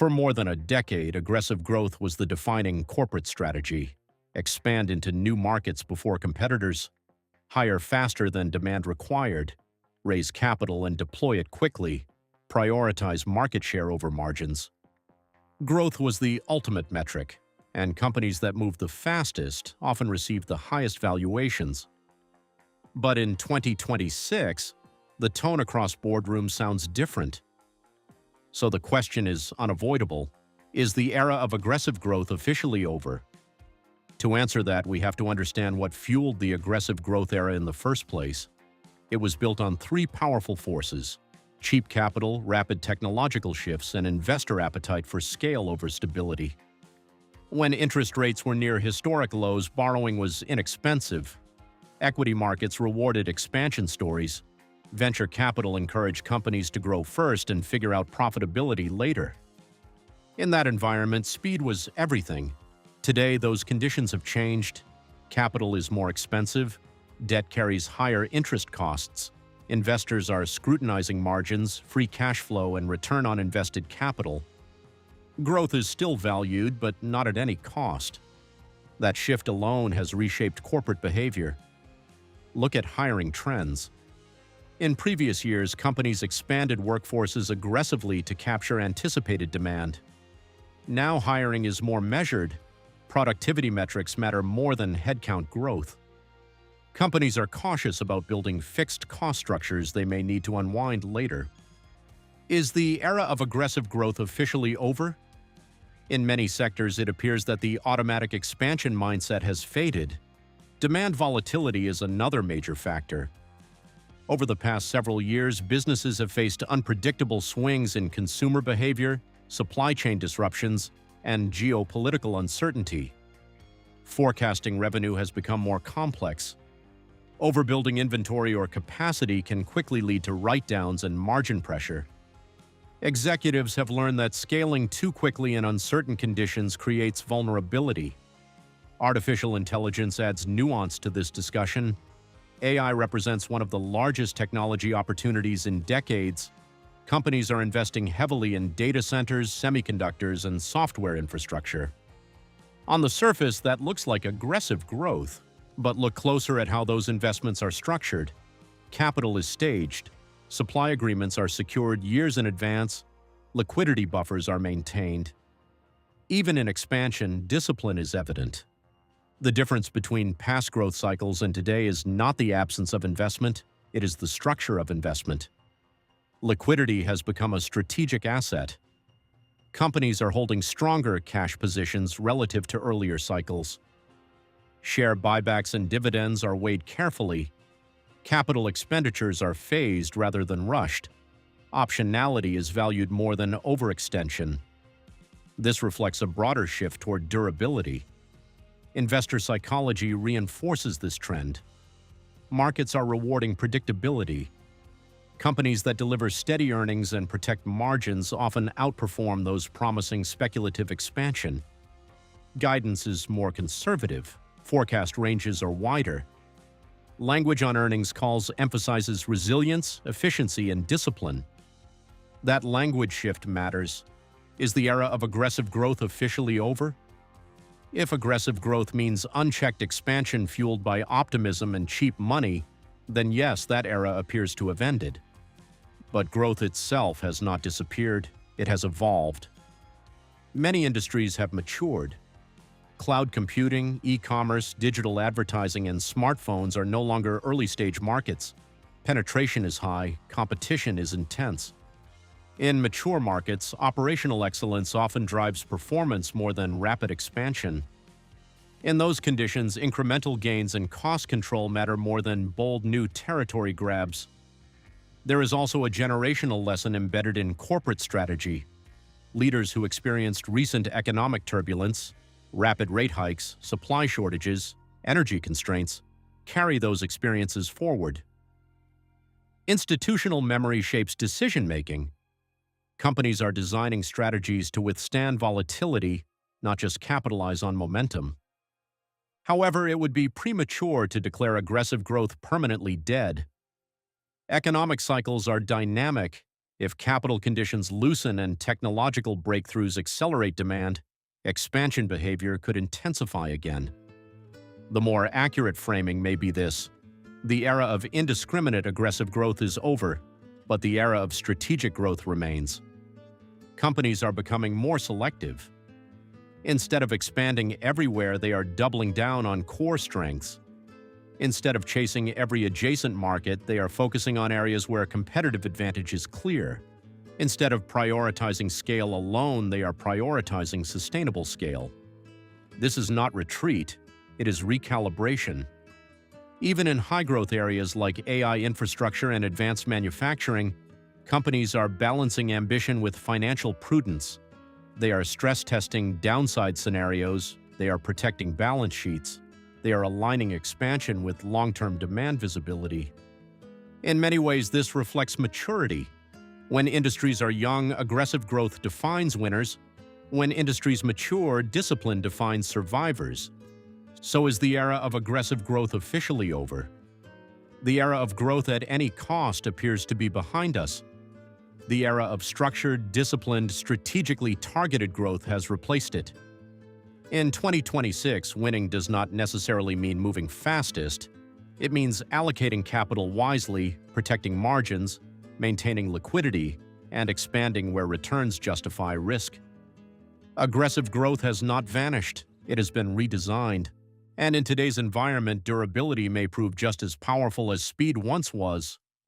For more than a decade, aggressive growth was the defining corporate strategy. Expand into new markets before competitors, hire faster than demand required, raise capital and deploy it quickly, prioritize market share over margins. Growth was the ultimate metric, and companies that moved the fastest often received the highest valuations. But in 2026, the tone across boardrooms sounds different. So the question is unavoidable: is the era of aggressive growth officially over? To answer that, we have to understand what fueled the aggressive growth era in the first place. It was built on three powerful forces: cheap capital, rapid technological shifts, and investor appetite for scale over stability. When interest rates were near historic lows, borrowing was inexpensive. Equity markets rewarded expansion stories. Venture capital encouraged companies to grow first and figure out profitability later. In that environment, speed was everything. Today, those conditions have changed. Capital is more expensive. Debt carries higher interest costs. Investors are scrutinizing margins, free cash flow, and return on invested capital. Growth is still valued, but not at any cost. That shift alone has reshaped corporate behavior. Look at hiring trends. In previous years, companies expanded workforces aggressively to capture anticipated demand. Now hiring is more measured. Productivity metrics matter more than headcount growth. Companies are cautious about building fixed cost structures they may need to unwind later. Is the era of aggressive growth officially over? In many sectors, it appears that the automatic expansion mindset has faded. Demand volatility is another major factor. Over the past several years, businesses have faced unpredictable swings in consumer behavior, supply chain disruptions, and geopolitical uncertainty. Forecasting revenue has become more complex. Overbuilding inventory or capacity can quickly lead to write-downs and margin pressure. Executives have learned that scaling too quickly in uncertain conditions creates vulnerability. Artificial intelligence adds nuance to this discussion. AI represents one of the largest technology opportunities in decades. Companies are investing heavily in data centers, semiconductors, and software infrastructure. On the surface, that looks like aggressive growth. But look closer at how those investments are structured. Capital is staged. Supply agreements are secured years in advance. Liquidity buffers are maintained. Even in expansion, discipline is evident. The difference between past growth cycles and today is not the absence of investment, it is the structure of investment. Liquidity has become a strategic asset. Companies are holding stronger cash positions relative to earlier cycles. Share buybacks and dividends are weighed carefully. Capital expenditures are phased rather than rushed. Optionality is valued more than overextension. This reflects a broader shift toward durability. Investor psychology reinforces this trend. Markets are rewarding predictability. Companies that deliver steady earnings and protect margins often outperform those promising speculative expansion. Guidance is more conservative. Forecast ranges are wider. Language on earnings calls emphasizes resilience, efficiency, and discipline. That language shift matters. Is the era of aggressive growth officially over? If aggressive growth means unchecked expansion fueled by optimism and cheap money, then yes, that era appears to have ended. But growth itself has not disappeared, it has evolved. Many industries have matured. Cloud computing, e-commerce, digital advertising, and smartphones are no longer early-stage markets. Penetration is high, competition is intense. In mature markets, operational excellence often drives performance more than rapid expansion. In those conditions, incremental gains and cost control matter more than bold new territory grabs. There is also a generational lesson embedded in corporate strategy. Leaders who experienced recent economic turbulence, rapid rate hikes, supply shortages, energy constraints, carry those experiences forward. Institutional memory shapes decision-making. Companies are designing strategies to withstand volatility, not just capitalize on momentum. However, it would be premature to declare aggressive growth permanently dead. Economic cycles are dynamic. If capital conditions loosen and technological breakthroughs accelerate demand, expansion behavior could intensify again. The more accurate framing may be this: the era of indiscriminate aggressive growth is over, but the era of strategic growth remains. Companies are becoming more selective. Instead of expanding everywhere, they are doubling down on core strengths. Instead of chasing every adjacent market, they are focusing on areas where competitive advantage is clear. Instead of prioritizing scale alone, they are prioritizing sustainable scale. This is not retreat, it is recalibration. Even in high-growth areas like AI infrastructure and advanced manufacturing, companies are balancing ambition with financial prudence. They are stress-testing downside scenarios, they are protecting balance sheets, they are aligning expansion with long-term demand visibility. In many ways, this reflects maturity. When industries are young, aggressive growth defines winners. When industries mature, discipline defines survivors. So is the era of aggressive growth officially over? The era of growth at any cost appears to be behind us. The era of structured, disciplined, strategically targeted growth has replaced it. In 2026, winning does not necessarily mean moving fastest. It means allocating capital wisely, protecting margins, maintaining liquidity, and expanding where returns justify risk. Aggressive growth has not vanished, it has been redesigned. And in today's environment, durability may prove just as powerful as speed once was.